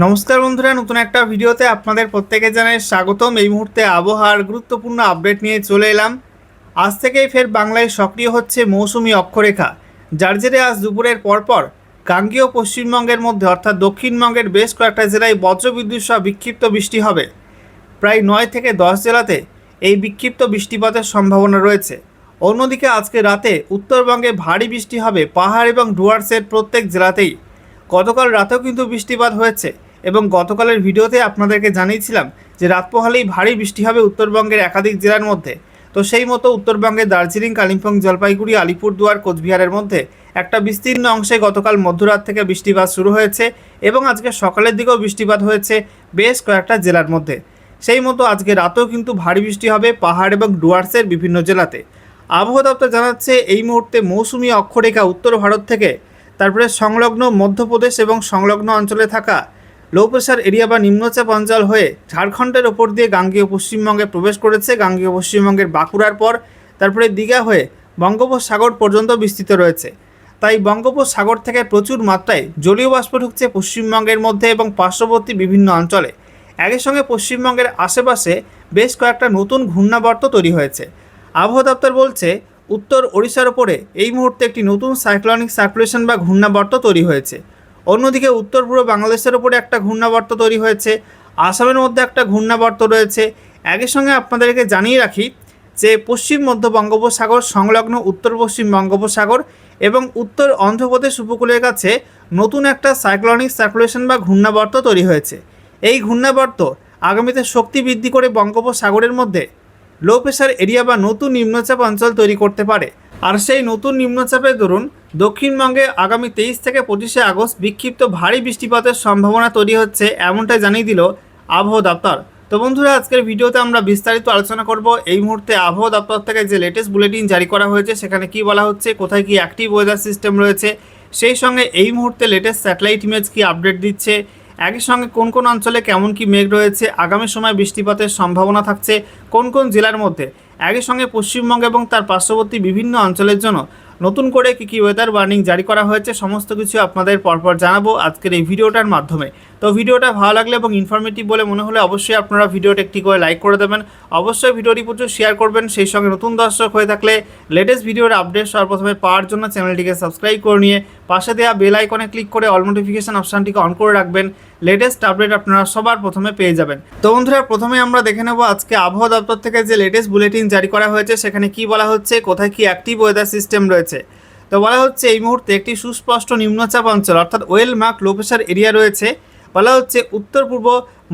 নমস্কার বন্ধুরা, নতুন একটা ভিডিওতে আপনাদের প্রত্যেকে জানাই স্বাগতম। এই মুহূর্তে আবহাওয়ার গুরুত্বপূর্ণ আপডেট নিয়ে চলে এলাম। আজ থেকেই ফের বাংলায় সক্রিয় হচ্ছে মৌসুমি অক্ষরেখা, যার জেরে আজ দুপুরের পরপর গাঙ্গেয় পশ্চিমবঙ্গের মধ্যে অর্থাৎ দক্ষিণবঙ্গের বেশ কয়েকটা জেলায় বজ্রবিদ্যুৎ সহ বিক্ষিপ্ত বৃষ্টি হবে। প্রায় 9 থেকে 10 জেলাতে এই বিক্ষিপ্ত বৃষ্টিপাতের সম্ভাবনা রয়েছে। অন্যদিকে আজকে রাতে উত্তরবঙ্গে ভারী বৃষ্টি হবে পাহাড় এবং ডুয়ার্সের প্রত্যেক জেলাতেই। গতকাল রাতেও কিন্তু বৃষ্টিপাত হয়েছে এবং গতকালের ভিডিওতে আপনাদেরকে জানিয়েছিলাম যে রাত পোহালেই ভারী বৃষ্টি হবে উত্তরবঙ্গের একাধিক জেলার মধ্যে। তো সেই মতো উত্তরবঙ্গের দার্জিলিং, কালিম্পং, জলপাইগুড়ি, আলিপুরদুয়ার, কোচবিহারের মধ্যে একটা বিস্তীর্ণ অংশে গতকাল মধ্যরাত থেকে বৃষ্টিপাত শুরু হয়েছে এবং আজকে সকালের দিকেও বৃষ্টিপাত হয়েছে বেশ কয়েকটা জেলার মধ্যে। সেই মতো আজকে রাতেও কিন্তু ভারী বৃষ্টি হবে পাহাড় এবং ডুয়ার্সের বিভিন্ন জেলাতে। আবহাওয়া দপ্তর জানাচ্ছে এই মুহূর্তে মৌসুমি অক্ষরেখা উত্তর ভারত থেকে তারপরে সংলগ্ন মধ্যপ্রদেশ এবং সংলগ্ন অঞ্চলে থাকা লো প্রেশার এরিয়া বা নিম্নচাপ অঞ্চল হয়ে ঝাড়খণ্ডের ওপর দিয়ে গাঙ্গেয় পশ্চিমবঙ্গে প্রবেশ করেছে। গাঙ্গেয় পশ্চিমবঙ্গের বাঁকুড়ার পর তারপরে দীঘা হয়ে বঙ্গোপসাগর পর্যন্ত বিস্তৃত রয়েছে। তাই বঙ্গোপসাগর থেকে প্রচুর মাত্রায় জলীয় বাষ্প ঢুকছে পশ্চিমবঙ্গের মধ্যে এবং পার্শ্ববর্তী বিভিন্ন অঞ্চলে। একই সঙ্গে পশ্চিমবঙ্গের আশেপাশে বেশ কয়েকটা নতুন ঘূর্ণাবর্ত তৈরি হয়েছে। আবহাওয়া দপ্তর বলছে উত্তর ওড়িশার ওপরে এই মুহূর্তে একটি নতুন সাইক্লোনিক সার্কুলেশন বা ঘূর্ণাবর্ত তৈরি হয়েছে। অন্যদিকে উত্তর পূর্ব বাংলাদেশের ওপরে একটা ঘূর্ণাবর্ত তৈরি হয়েছে, আসামের মধ্যে একটা ঘূর্ণাবর্ত রয়েছে। একই সঙ্গে আপনাদেরকে জানিয়ে রাখি যে পশ্চিম মধ্য বঙ্গোপসাগর সংলগ্ন উত্তর পশ্চিম বঙ্গোপসাগর এবং উত্তর অন্ধ্রপ্রদেশ উপকূলের কাছে নতুন একটা সাইক্লোনিক সার্কুলেশন বা ঘূর্ণাবর্ত তৈরি হয়েছে। এই ঘূর্ণাবর্ত আগামীতে শক্তি বৃদ্ধি করে বঙ্গোপসাগরের মধ্যে লো প্রেশার এরিয়া বা নতুন নিম্নচাপ অঞ্চল তৈরি করতে পারে। আর সেই নতুন নিম্নচাপের দরুন দক্ষিণবঙ্গে আগামী 23 থেকে 25 আগস্ট বিক্ষিপ্ত ভারী বৃষ্টিপাতের সম্ভাবনা তৈরি হচ্ছে, এমনটাই জানিয়ে দিল আবহাওয়া দপ্তর। তো বন্ধুরা, আজকের ভিডিওতে আমরা বিস্তারিত আলোচনা করব এই মুহূর্তে আবহাওয়া দপ্তর থেকে যে লেটেস্ট বুলেটিন জারি করা হয়েছে সেখানে কি বলা হচ্ছে, কোথায় কি অ্যাক্টিভ ওয়েদার সিস্টেম রয়েছে, সেই সঙ্গে এই মুহূর্তে লেটেস্ট স্যাটেলাইট ইমেজ কি আপডেট দিচ্ছে, একই সঙ্গে কোন কোন অঞ্চলে কেমন কি মেঘ রয়েছে, আগামী সময় বৃষ্টিপাতের সম্ভাবনা থাকছে কোন কোন জেলার মধ্যে, একই সঙ্গে পশ্চিমবঙ্গ এবং তার পার্শ্ববর্তী বিভিন্ন অঞ্চলের জন্য নতুন করে কী ওয়েদার ওয়ার্নিং জারি করা হয়েছে, সমস্ত কিছু আপনাদের পরপর জানাবো আজকের এই ভিডিওটার মাধ্যমে। তো ভিডিওটা ভালো লাগলে এবং ইনফরমেটিভ বলে মনে হলে অবশ্যই আপনারা ভিডিওটা একটি করে লাইক করে দেবেন, অবশ্যই ভিডিওটি প্রচুর শেয়ার করবেন। সেই সঙ্গে নতুন দর্শক হয়ে থাকলে লেটেস্ট ভিডিওর আপডেট সর্বপ্রথমে পাওয়ার জন্য চ্যানেলটিকে সাবস্ক্রাইব করে নিয়ে পাশে দেওয়া বেল আইকনে ক্লিক করে অল নোটিফিকেশন অপশানটিকে অন করে রাখবেন। লেটেস্ট আপডেট আপনারা সবার প্রথমে পেয়ে যাবেন। তো বন্ধুরা, প্রথমে আমরা দেখে নেব আজকে আবহাওয়া দপ্তর থেকে যে লেটেস্ট বুলেটিন জারি করা হয়েছে সেখানে কি বলা হচ্ছে, কোথায় কি অ্যাক্টিভ ওয়েদার সিস্টেম রয়েছে। তো বলা হচ্ছে এই মুহূর্তে একটি সুস্পষ্ট নিম্নচাপ অঞ্চল অর্থাৎ well mark low pressure area রয়েছে। বলা হচ্ছে উত্তর পূর্ব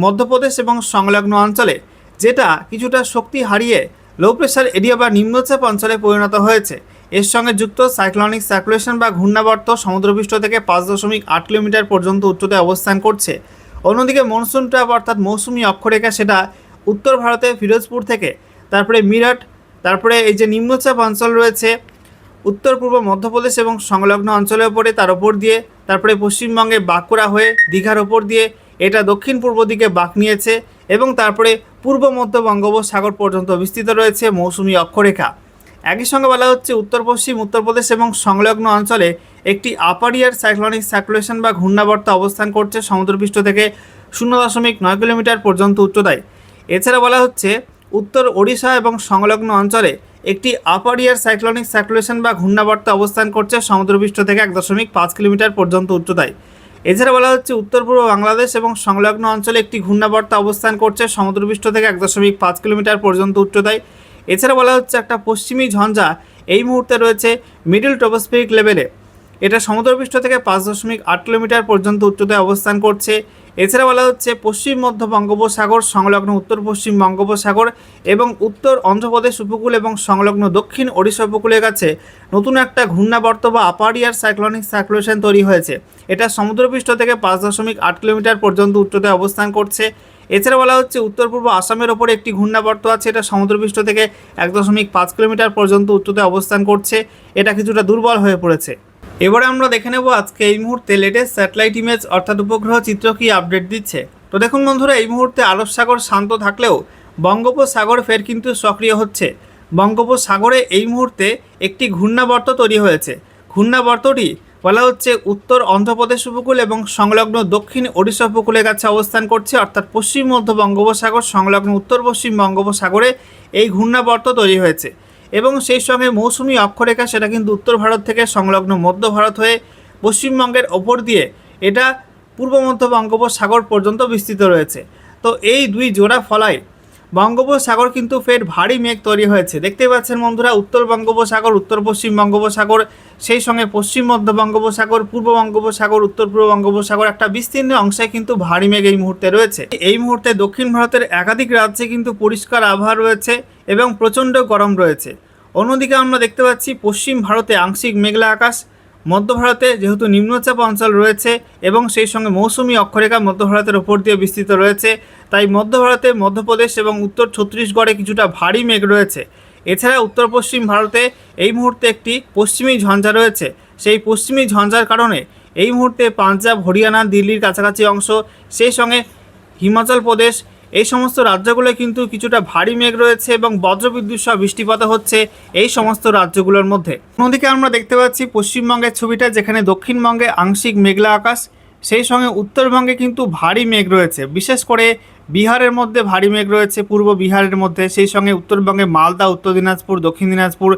মধ্যপ্রদেশ এবং সংলগ্ন অঞ্চলে, যেটা কিছুটা শক্তি হারিয়ে লো প্রেশার এরিয়া বা নিম্নচাপ অঞ্চলে পরিণত হয়েছে। এর সঙ্গে যুক্ত সাইক্লোনিক সার্কুলেশন বা ঘূর্ণাবর্ত সমুদ্রপৃষ্ঠ থেকে 5.8 কিলোমিটার পর্যন্ত উচ্চতায় অবস্থান করছে। অন্যদিকে মনসুন ট্র্যাপ অর্থাৎ মৌসুমি অক্ষরেখা সেটা উত্তর ভারতে ফিরোজপুর থেকে তারপরে মিরাট, তারপরে এই যে নিম্নচাপ অঞ্চল রয়েছে উত্তর পূর্ব মধ্যপ্রদেশ এবং সংলগ্ন অঞ্চলের ওপরে, তার ওপর দিয়ে তারপরে পশ্চিমবঙ্গে বাঁকুড়া হয়ে দীঘার ওপর দিয়ে এটা দক্ষিণ পূর্ব দিকে বাঁক নিয়েছে এবং তারপরে পূর্ব মধ্য বঙ্গোপসাগর পর্যন্ত বিস্তৃত রয়েছে মৌসুমি অক্ষরেখা। একই সঙ্গে বলা হচ্ছে উত্তর পশ্চিম উত্তরপ্রদেশ এবং সংলগ্ন অঞ্চলে একটি আপার ইয়ার সাইক্লোনিক সার্কুলেশন বা ঘূর্ণাবর্ত অবস্থান করছে সমুদ্রপৃষ্ঠ থেকে 0.9 কিলোমিটার পর্যন্ত উচ্চতায়। এছাড়া বলা হচ্ছে উত্তর ওড়িশা এবং সংলগ্ন অঞ্চলে একটি আপার ইয়ার সাইক্লোনিক সার্কুলেশন বা ঘূর্ণাবর্ত অবস্থান করছে সমুদ্রপৃষ্ঠ থেকে 1.5 কিলোমিটার পর্যন্ত উচ্চতায়। এছাড়া বলা হচ্ছে উত্তর পূর্ব বাংলাদেশ এবং সংলগ্ন অঞ্চলে একটি ঘূর্ণাবর্ত অবস্থান করছে সমুদ্রপৃষ্ঠ থেকে 1.5 কিলোমিটার পর্যন্ত উচ্চতায়। এছাড়া বলা হচ্ছে একটা পশ্চিমী ঝঞ্ঝা এই মুহূর্তে রয়েছে মিডল ট্রপোস্ফিরিক লেভেলে, এটা সমুদ্রপৃষ্ঠ থেকে 5.8 কিলোমিটার পর্যন্ত উচ্চতায় অবস্থান করছে। এছাড়া বলা হচ্ছে পশ্চিম মধ্য বঙ্গোপসাগর সংলগ্ন উত্তর পশ্চিম বঙ্গোপসাগর এবং উত্তর অন্ধ্রপ্রদেশ উপকূল এবং সংলগ্ন দক্ষিণ ওড়িশা উপকূলের কাছে নতুন একটা ঘূর্ণাবর্ত বা আপার ইয়ার সাইক্লোনিক সার্কুলেশন তৈরি হয়েছে। এটা সমুদ্রপৃষ্ঠ থেকে 5.8 কিলোমিটার পর্যন্ত উচ্চতায় অবস্থান করছে। এছাড়া বলা হচ্ছে উত্তর পূর্ব আসামের ওপরে একটি ঘূর্ণাবর্ত আছে, এটা সমুদ্রপৃষ্ঠ থেকে 1.5 কিলোমিটার পর্যন্ত উচ্চতায় অবস্থান করছে। এটা কিছুটা দুর্বল হয়ে পড়েছে। এবারে আমরা দেখে নেব আজকে এই মুহূর্তে লেটেস্ট স্যাটেলাইট ইমেজ অর্থাৎ উপগ্রহ চিত্র কি আপডেট দিচ্ছে। তো দেখুন বন্ধুরা, এই মুহূর্তে আরব সাগর শান্ত থাকলেও বঙ্গোপসাগর ফের কিন্তু সক্রিয় হচ্ছে। বঙ্গোপসাগরে এই মুহূর্তে একটি ঘূর্ণাবর্ত তৈরি হয়েছে। ঘূর্ণাবর্তটি বলা হচ্ছে উত্তর অন্ধ্রপ্রদেশ উপকূল এবং সংলগ্ন দক্ষিণ ওড়িশা উপকূলের কাছে অবস্থান করছে, অর্থাৎ পশ্চিম মধ্য বঙ্গোপসাগর সংলগ্ন উত্তর পশ্চিম বঙ্গোপসাগরে এই ঘূর্ণাবর্ত তৈরি হয়েছে এবং সেই সঙ্গে মৌসুমি অক্ষরেখা সেটা কিন্তু উত্তর ভারত থেকে সংলগ্ন মধ্য ভারত হয়ে পশ্চিমবঙ্গের ওপর দিয়ে এটা পূর্ব মধ্য বঙ্গোপসাগর পর্যন্ত বিস্তৃত রয়েছে। তো এই দুই জোড়া ফলায় বঙ্গোপসাগর কিন্তু ফের ভারী মেঘ তৈরি হয়েছে। দেখতে পাচ্ছেন বন্ধুরা, উত্তর বঙ্গোপসাগর, উত্তর পশ্চিম বঙ্গোপসাগর, সেই সঙ্গে পশ্চিম মধ্য বঙ্গোপসাগর, পূর্ব বঙ্গোপসাগর, উত্তর পূর্ব বঙ্গোপসাগর একটা বিস্তীর্ণ অংশে কিন্তু ভারী মেঘ এই মুহূর্তে রয়েছে। এই মুহূর্তে দক্ষিণ ভারতের একাধিক রাজ্যে কিন্তু পরিষ্কার আবহাওয়া রয়েছে এবং প্রচণ্ড গরম রয়েছে। অন্যদিকে আমরা দেখতে পাচ্ছি পশ্চিম ভারতে আংশিক মেঘলা আকাশ, মধ্য ভারতে যেহেতু নিম্নচাপ অঞ্চল রয়েছে এবং সেই সঙ্গে মৌসুমি অক্ষরেখা মধ্য ভারতের ওপর দিয়ে বিস্তৃত রয়েছে, তাই মধ্য ভারতে মধ্যপ্রদেশ এবং উত্তর ছত্তিশগড়ে কিছুটা ভারী মেঘ রয়েছে। এছাড়া উত্তর পশ্চিম ভারতে এই মুহূর্তে একটি পশ্চিমী ঝঞ্ঝা রয়েছে। সেই পশ্চিমী ঝঞ্ঝার কারণে এই মুহূর্তে পাঞ্জাব, হরিয়ানা, দিল্লির কাছাকাছি অংশ, সেই সঙ্গে হিমাচল প্রদেশ, এই সমস্ত রাজ্যগুলো কিন্তু কিছুটা ভারী মেঘ রয়েছে এবং বজ্রবিদ্যুৎ সহ বৃষ্টিপাত হচ্ছে এই সমস্ত রাজ্যগুলোর মধ্যে। অন্যদিকে আমরা দেখতে পাচ্ছি পশ্চিমবঙ্গের ছবিটা, যেখানে দক্ষিণবঙ্গে আংশিক মেঘলা আকাশ, সেই সঙ্গে উত্তরবঙ্গে কিন্তু ভারী মেঘ রয়েছে। বিশেষ করে বিহারের মধ্যে ভারী মেঘ রয়েছে, পূর্ব বিহারের মধ্যে, সেই সঙ্গে উত্তরবঙ্গে মালদা, উত্তর দিনাজপুর, দক্ষিণ দিনাজপুর,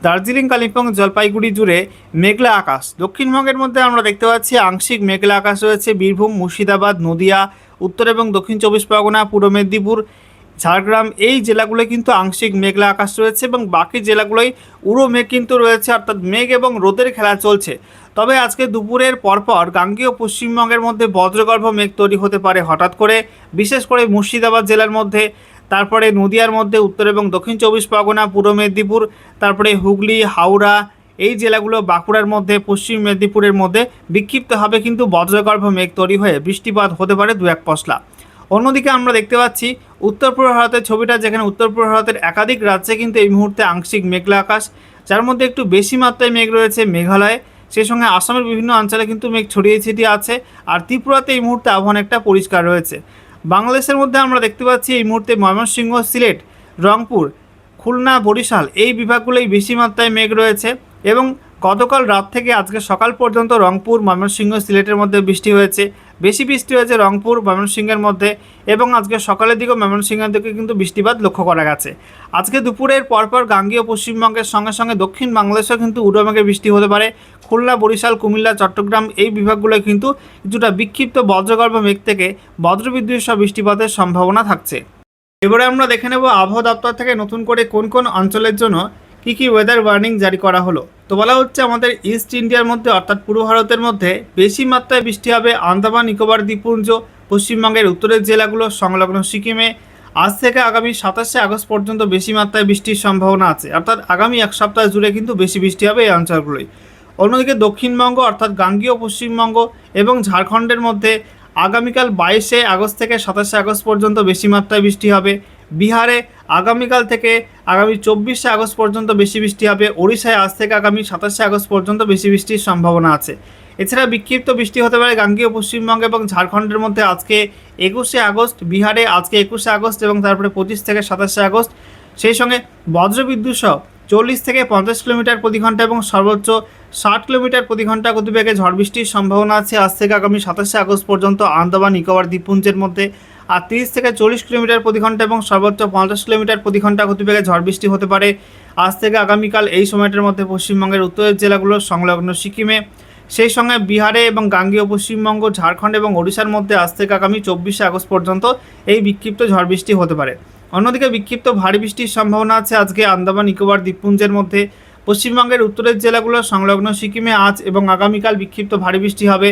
দার্জিলিং, কালিম্পং, জলপাইগুড়ি জুড়ে মেঘলা আকাশ। দক্ষিণবঙ্গের মধ্যে আমরা দেখতে পাচ্ছি আংশিক মেঘলা আকাশ রয়েছে। বীরভূম, মুর্শিদাবাদ, নদিয়া, উত্তর এবং দক্ষিণ চব্বিশ পরগনা, পূর্ব মেদিনীপুর, ঝাড়গ্রাম, এই জেলাগুলো কিন্তু আংশিক মেঘলা আকাশ রয়েছে এবং বাকি জেলাগুলোই উড়ো মেঘ কিন্তু রয়েছে, অর্থাৎ মেঘ এবং রোদের খেলা চলছে। তবে আজকে দুপুরের পরপর গাঙ্গেয় পশ্চিমবঙ্গের মধ্যে বজ্রগর্ভ মেঘ তৈরি হতে পারে হঠাৎ করে, বিশেষ করে মুর্শিদাবাদ জেলার মধ্যে, তারপরে নদিয়ার মধ্যে, উত্তর এবং দক্ষিণ চব্বিশ পরগনা, পূর্ব মেদিনীপুর, তারপরে হুগলি, হাওড়া, এই জেলাগুলো, বাঁকুড়ার মধ্যে, পশ্চিম মেদিনীপুরের মধ্যে বিক্ষিপ্তভাবে কিন্তু বজ্রগর্ভ মেঘ তৈরি হয়ে বৃষ্টিপাত হতে পারে দু এক পশলা। অন্যদিকে আমরা দেখতে পাচ্ছি উত্তর পূর্ব ভারতের ছবিটা, যেখানে উত্তর পূর্ব ভারতের একাধিক রাজ্যে কিন্তু এই মুহূর্তে আংশিক মেঘলা আকাশ, যার মধ্যে একটু বেশি মাত্রায় মেঘ রয়েছে মেঘালয়ে, সেই সঙ্গে আসামের বিভিন্ন অঞ্চলে কিন্তু মেঘ ছড়িয়ে ছিটিয়ে আছে, আর ত্রিপুরাতে এই মুহূর্তে আবহাওয়া অনেকটা পরিষ্কার রয়েছে। বাংলাদেশের মধ্যে আমরা দেখতে পাচ্ছি এই মুহূর্তে ময়মনসিংহ, সিলেট, রংপুর, খুলনা, বরিশাল, এই বিভাগগুলোই বেশি মাত্রায় মেঘ রয়েছে এবং গতকাল রাত থেকে আজকে সকাল পর্যন্ত রংপুর, ময়মনসিংহ, সিলেটের মধ্যে বৃষ্টি হয়েছে। বেশি বৃষ্টি হয়েছে রংপুর, ময়মনসিংহের মধ্যে এবং আজকে সকালের দিকেও ময়মনসিংহের দিকে কিন্তু বৃষ্টিপাত লক্ষ্য করা গেছে। আজকে দুপুরের পরপর গাঙ্গেয় পশ্চিমবঙ্গের সঙ্গে সঙ্গে দক্ষিণ বাংলাদেশেও কিন্তু উড়ো মেঘে বৃষ্টি হতে পারে। খুলনা, বরিশাল, কুমিল্লা, চট্টগ্রাম, এই বিভাগগুলোয় কিন্তু কিছুটা বিক্ষিপ্ত বজ্রগর্ভ মেঘ থেকে বজ্রবিদ্যুৎ সহ বৃষ্টিপাতের সম্ভাবনা থাকছে। এবারে আমরা দেখে নেব আবহাওয়া দপ্তর থেকে নতুন করে কোন কোন অঞ্চলের জন্য কী ওয়েদার ওয়ার্নিং জারি করা হলো। তো বলা হচ্ছে আমাদের ইস্ট ইন্ডিয়ার মধ্যে, অর্থাৎ পূর্ব ভারতের মধ্যে বেশি মাত্রায় বৃষ্টি হবে আন্দামান নিকোবর দ্বীপপুঞ্জ, পশ্চিমবঙ্গের উত্তরের জেলাগুলো, সংলগ্ন সিকিমে। আজ থেকে আগামী 27শে আগস্ট পর্যন্ত বেশি মাত্রায় বৃষ্টির সম্ভাবনা আছে, অর্থাৎ আগামী এক সপ্তাহ জুড়ে কিন্তু বেশি বৃষ্টি হবে এই অঞ্চলগুলোই। অন্যদিকে দক্ষিণবঙ্গ, অর্থাৎ গাঙ্গেয় পশ্চিমবঙ্গ এবং ঝাড়খণ্ডের মধ্যে আগামীকাল 22শে আগস্ট থেকে 27শে আগস্ট পর্যন্ত বেশি মাত্রায় বৃষ্টি হবে। বিহারে আগামীকাল থেকে আগামী 24শে আগস্ট পর্যন্ত বেশি বৃষ্টি হবে। ওড়িশায় আজ থেকে আগামী 27শে আগস্ট পর্যন্ত বেশি বৃষ্টির সম্ভাবনা আছে। এছাড়া বিক্ষিপ্ত বৃষ্টি হতে পারে গাঙ্গেয় পশ্চিমবঙ্গ এবং ঝাড়খণ্ডের মধ্যে আজকে 21শে আগস্ট, বিহারে আজকে 21শে আগস্ট এবং তারপরে 25 থেকে 27শে আগস্ট। সেই সঙ্গে বজ্রবিদ্যুৎ সহ 40 থেকে 50 কিলোমিটার প্রতি ঘন্টা এবং সর্বোচ্চ 60 কিলোমিটার প্রতি ঘন্টা গতিবেগে ঝড় বৃষ্টির সম্ভাবনা আছে আজ থেকে আগামী 27শে আগস্ট পর্যন্ত আন্দামান নিকোবর দ্বীপপুঞ্জের মধ্যে। আর 30 থেকে 40 কিলোমিটার প্রতি ঘন্টা এবং সর্বোচ্চ 50 কিলোমিটার প্রতি ঘন্টা গতিবেগে ঝড় বৃষ্টি হতে পারে আজ থেকে আগামীকাল এই সময়টার মধ্যে পশ্চিমবঙ্গের উত্তরের জেলাগুলোর সংলগ্ন সিকিমে। সেই সঙ্গে বিহারে এবং গাঙ্গেয় পশ্চিমবঙ্গ, ঝাড়খণ্ড এবং ওড়িশার মধ্যে আজ থেকে আগামী 24শে আগস্ট পর্যন্ত এই বিক্ষিপ্ত ঝড় বৃষ্টি হতে পারে। অন্যদিকে বিক্ষিপ্ত ভারী বৃষ্টির সম্ভাবনা আছে আজকে আন্দামান নিকোবর দ্বীপপুঞ্জের মধ্যে। পশ্চিমবঙ্গের উত্তরের জেলাগুলো সংলগ্ন সিকিমে আজ এবং আগামীকাল বিক্ষিপ্ত ভারী বৃষ্টি হবে।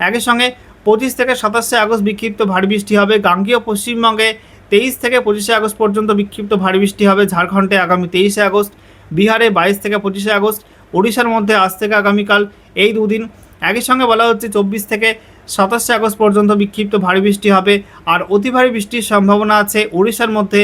একই সঙ্গে 25 থেকে 27শে আগস্ট বিক্ষিপ্ত ভারী বৃষ্টি হবে। গাঙ্গেয় পশ্চিমবঙ্গে 23 থেকে 25শে আগস্ট পর্যন্ত বিক্ষিপ্ত ভারী বৃষ্টি হবে। ঝাড়খণ্ডে আগামী 23শে আগস্ট, বিহারে 22 থেকে 25শে আগস্ট, ওড়িশার মধ্যে আজ থেকে আগামীকাল এই দুদিন। একই সঙ্গে বলা হচ্ছে 24 থেকে 27শে আগস্ট পর্যন্ত বিক্ষিপ্ত ভারী বৃষ্টি হবে। আর অতি ভারী বৃষ্টির সম্ভাবনা আছে ওড়িশার মধ্যে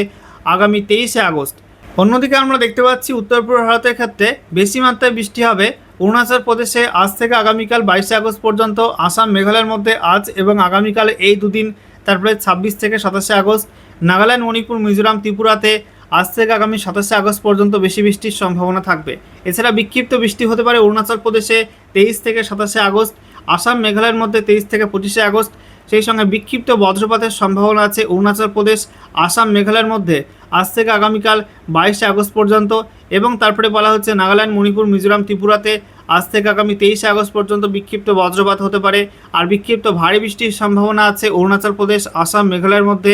আগামী 23শে আগস্ট। অন্যদিকে আমরা দেখতে পাচ্ছি উত্তর পূর্ব ভারতের ক্ষেত্রে বেশি মাত্রায় বৃষ্টি হবে অরুণাচল প্রদেশে আজ থেকে আগামীকাল 22শে আগস্ট পর্যন্ত, আসাম, মেঘালয়ের মধ্যে আজ এবং আগামীকাল এই দুদিন, তারপরে 26 থেকে 27শে আগস্ট, নাগাল্যান্ড, মণিপুর, মিজোরাম, ত্রিপুরাতে আজ থেকে আগামী 27শে আগস্ট পর্যন্ত বেশি বৃষ্টির সম্ভাবনা থাকবে। এছাড়া বিক্ষিপ্ত বৃষ্টি হতে পারে অরুণাচল প্রদেশে 23 থেকে 27শে আগস্ট, আসাম মেঘালয়ের মধ্যে 23 থেকে 25শে আগস্ট। সেই সঙ্গে বিক্ষিপ্ত বজ্রপাতের সম্ভাবনা আছে অরুণাচল প্রদেশ, আসাম মেঘালয়ের মধ্যে আজ থেকে আগামীকাল 22শে আগস্ট পর্যন্ত। এবং তারপরে বলা হচ্ছে নাগাল্যান্ড, মণিপুর, মিজোরাম, ত্রিপুরাতে আজ থেকে আগামী 23শে আগস্ট পর্যন্ত বিক্ষিপ্ত বজ্রপাত হতে পারে। আর বিক্ষিপ্ত ভারী বৃষ্টির সম্ভাবনা আছে অরুণাচল প্রদেশ, আসাম মেঘালয়ের মধ্যে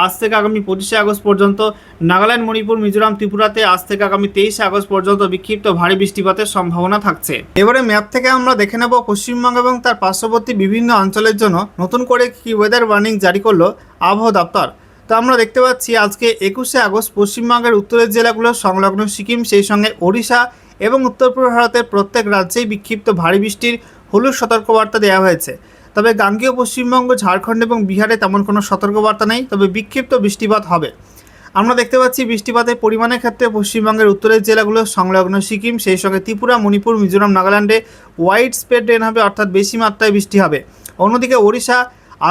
আজ থেকে আগামী 25শে আগস্ট পর্যন্ত। নাগাল্যান্ড, মণিপুর, মিজোরাম, ত্রিপুরাতে আজ থেকে আগামী 23শে আগস্ট পর্যন্ত বিক্ষিপ্ত ভারী বৃষ্টিপাতের সম্ভাবনা থাকছে। এবারে ম্যাপ থেকে আমরা দেখে নেব পশ্চিমবঙ্গ এবং তার পার্শ্ববর্তী বিভিন্ন অঞ্চলের জন্য নতুন করে কি ওয়েদার ওয়ার্নিং জারি করলো আবহাওয়া দপ্তর। তো আমরা দেখতে পাচ্ছি আজকে 21শে আগস্ট পশ্চিমবঙ্গের উত্তরের জেলাগুলো সংলগ্ন সিকিম, সেই সঙ্গে ওড়িশা এবং উত্তর পূর্ব ভারতের প্রত্যেক রাজ্যেই বিক্ষিপ্ত ভারী বৃষ্টির হলুদ সতর্কবার্তা দেওয়া হয়েছে। তবে গাঙ্গেয় পশ্চিমবঙ্গ, ঝাড়খণ্ড এবং বিহারে তেমন কোনো সতর্কবার্তা নেই, তবে বিক্ষিপ্ত বৃষ্টিপাত হবে। আমরা দেখতে পাচ্ছি বৃষ্টিপাতের পরিমাণের ক্ষেত্রে পশ্চিমবঙ্গের উত্তরের জেলাগুলো সংলগ্ন সিকিম, সেই সঙ্গে ত্রিপুরা, মণিপুর, মিজোরাম, নাগাল্যান্ডে ওয়াইড স্প্রেড রেন হবে, অর্থাৎ বেশি মাত্রায় বৃষ্টি হবে। অন্যদিকে ওড়িশা,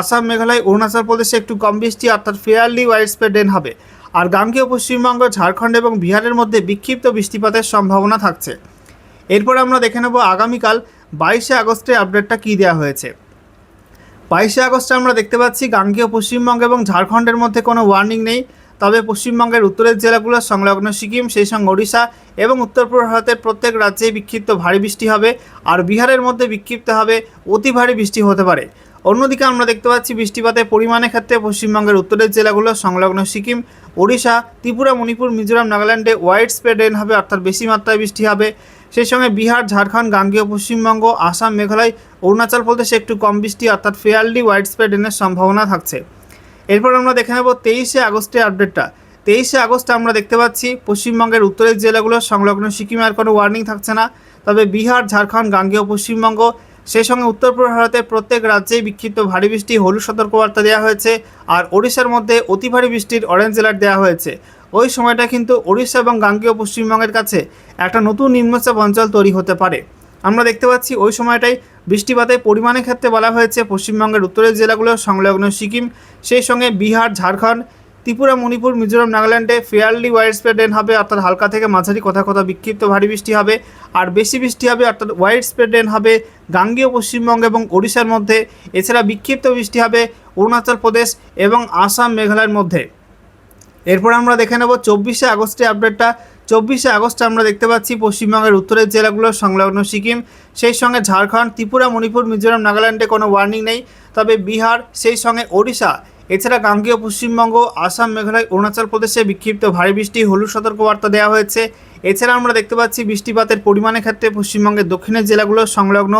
আসাম, মেঘালয়, অরুণাচল প্রদেশে একটু কম বৃষ্টি, অর্থাৎ ফেয়ারলি ওয়াইড স্প্রেড রেন হবে। আর গাঙ্গেয় পশ্চিমবঙ্গ, ঝাড়খণ্ড এবং বিহারের মধ্যে বিক্ষিপ্ত বৃষ্টিপাতের সম্ভাবনা থাকছে। এরপর আমরা দেখে নেব আগামীকাল 22শে আগস্টের আপডেটটা কী দেওয়া হয়েছে। 22শে আগস্টে আমরা দেখতে পাচ্ছি গাঙ্গেয় পশ্চিমবঙ্গ এবং ঝাড়খণ্ডের মধ্যে কোনো ওয়ার্নিং নেই, তবে পশ্চিমবঙ্গের উত্তরের জেলাগুলো সংলগ্ন সিকিম, সেই সঙ্গে ওড়িশা এবং উত্তর পূর্ব ভারতের প্রত্যেক রাজ্যেই বিক্ষিপ্ত ভারী বৃষ্টি হবে। আর বিহারের মধ্যে বিক্ষিপ্ত হবে অতি ভারী বৃষ্টি হতে পারে। অন্যদিকে আমরা দেখতে পাচ্ছি বৃষ্টিপাতের পরিমাণের ক্ষেত্রে পশ্চিমবঙ্গের উত্তরের জেলাগুলো সংলগ্ন সিকিম, ওড়িশা, ত্রিপুরা, মণিপুর, মিজোরাম, নাগাল্যান্ডে ওয়াইড স্প্রেড রেন হবে, অর্থাৎ বেশি মাত্রায় বৃষ্টি হবে। সেই সঙ্গে বিহার, ঝাড়খণ্ড, গাঙ্গেয় পশ্চিমবঙ্গ, আসাম, মেঘালয়, অরুণাচল প্রদেশে একটু কম বৃষ্টি, অর্থাৎ ফেয়ারলি ওয়াইড স্প্রেড রেনের সম্ভাবনা থাকছে। এরপর আমরা দেখে নেব 23শে আগস্টের আপডেটটা। 23শে আগস্টে আমরা দেখতে পাচ্ছি পশ্চিমবঙ্গের উত্তরের জেলাগুলো সংলগ্ন সিকিমে আর কোনো ওয়ার্নিং থাকছে না, তবে বিহার, ঝাড়খণ্ড, গাঙ্গেয় পশ্চিমবঙ্গ, সেই সঙ্গে উত্তর পূর্ব ভারতের প্রত্যেক রাজ্যেই বিক্ষিপ্ত ভারী বৃষ্টি হলুদ সতর্কবার্তা দেওয়া হয়েছে। আর ওড়িশার মধ্যে অতি ভারী বৃষ্টির অরেঞ্জ অ্যালার্ট দেওয়া হয়েছে। ওই সময়টা কিন্তু ওড়িশা এবং গাঙ্গেয় পশ্চিমবঙ্গের কাছে একটা নতুন নিম্নচাপ অঞ্চল তৈরি হতে পারে। আমরা দেখতে পাচ্ছি ওই সময়টাই বৃষ্টিপাতের পরিমাণের ক্ষেত্রে বলা হয়েছে পশ্চিমবঙ্গের উত্তরের জেলাগুলো সংলগ্ন সিকিম, সেই সঙ্গে বিহার, ঝাড়খণ্ড, ত্রিপুরা, মণিপুর, মিজোরাম, নাগাল্যান্ডে ফেয়ারলি ওয়াইড স্প্রেড রেন হবে, অর্থাৎ হালকা থেকে মাঝারি কোথাও কোথাও বিক্ষিপ্ত ভারী বৃষ্টি হবে। আর বেশি বৃষ্টি হবে, অর্থাৎ ওয়াইড স্প্রেড রেন হবে গাঙ্গেয় পশ্চিমবঙ্গ এবং ওড়িশার মধ্যে। এছাড়া বিক্ষিপ্ত বৃষ্টি হবে অরুণাচল প্রদেশ এবং আসাম, মেঘালয়ের মধ্যে। এরপর আমরা দেখে নেব 24শে আগস্টের আপডেটটা। 24শে আগস্টে আমরা দেখতে পাচ্ছি পশ্চিমবঙ্গের উত্তরের জেলাগুলো সংলগ্ন সিকিম, সেই সঙ্গে ঝাড়খণ্ড, ত্রিপুরা, মণিপুর, মিজোরাম, নাগাল্যান্ডে কোনো ওয়ার্নিং নেই, তবে বিহার, সেই সঙ্গে ওড়িশা, এছাড়া গাঙ্গেয় পশ্চিমবঙ্গ, আসাম, মেঘালয়, অরুণাচল প্রদেশে বিক্ষিপ্ত ভারী বৃষ্টি হলুদ সতর্কবার্তা দেওয়া হয়েছে। এছাড়া আমরা দেখতে পাচ্ছি বৃষ্টিপাতের পরিমাণের ক্ষেত্রে পশ্চিমবঙ্গের দক্ষিণের জেলাগুলো সংলগ্ন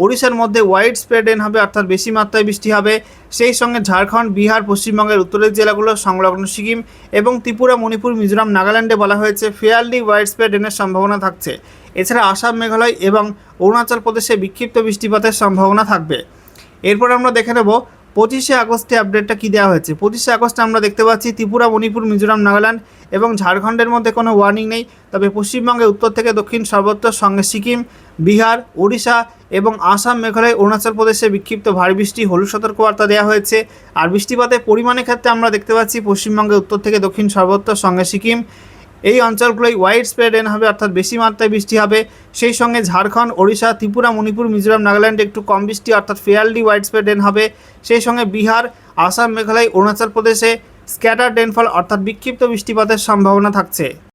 ওড়িশার মধ্যে ওয়াইড স্প্রেড রেন হবে, অর্থাৎ বেশি মাত্রায় বৃষ্টি হবে। সেই সঙ্গে ঝাড়খণ্ড, বিহার, পশ্চিমবঙ্গের উত্তরের জেলাগুলো সংলগ্ন সিকিম এবং ত্রিপুরা, মণিপুর, মিজোরাম, নাগাল্যান্ডে বলা হয়েছে ফেয়ারলি ওয়াইড স্প্রেড রেনের সম্ভাবনা থাকছে। এছাড়া আসাম, মেঘালয় এবং অরুণাচল প্রদেশে বিক্ষিপ্ত বৃষ্টিপাতের সম্ভাবনা থাকবে। এরপর আমরা দেখে নেব 25শে আগস্টে আপডেটটা কী দেওয়া হয়েছে। 25শে আগস্টে আমরা দেখতে পাচ্ছি ত্রিপুরা, মণিপুর, মিজোরাম, নাগাল্যান্ড এবং ঝাড়খণ্ডের মধ্যে কোনো ওয়ার্নিং নেই, তবে পশ্চিমবঙ্গে উত্তর থেকে দক্ষিণ সর্বত্র, সঙ্গে সিকিম, বিহার, ওড়িশা এবং আসাম, মেঘালয়, অরুণাচল প্রদেশে বিক্ষিপ্ত ভারী বৃষ্টি হলুদ সতর্কবার্তা দেওয়া হয়েছে। আর বৃষ্টিপাতের পরিমাণের ক্ষেত্রে আমরা দেখতে পাচ্ছি পশ্চিমবঙ্গে উত্তর থেকে দক্ষিণ সর্বত্র, সঙ্গে সিকিম, এই অঞ্চলগুলোই ওয়াইড স্প্রেড রেন হবে, অর্থাৎ বেশি মাত্রায় বৃষ্টি হবে। সেই সঙ্গে ঝাড়খণ্ড, ওড়িশা, ত্রিপুরা, মণিপুর, মিজোরাম, নাগাল্যান্ডে একটু কম বৃষ্টি, অর্থাৎ ফেয়ারলি ওয়াইড স্প্রেড রেন হবে। সেই সঙ্গে বিহার, আসাম, মেঘালয়, অরুণাচল প্রদেশে স্ক্যাটার্ড রেনফল, অর্থাৎ বিক্ষিপ্ত বৃষ্টিপাতের সম্ভাবনা থাকছে।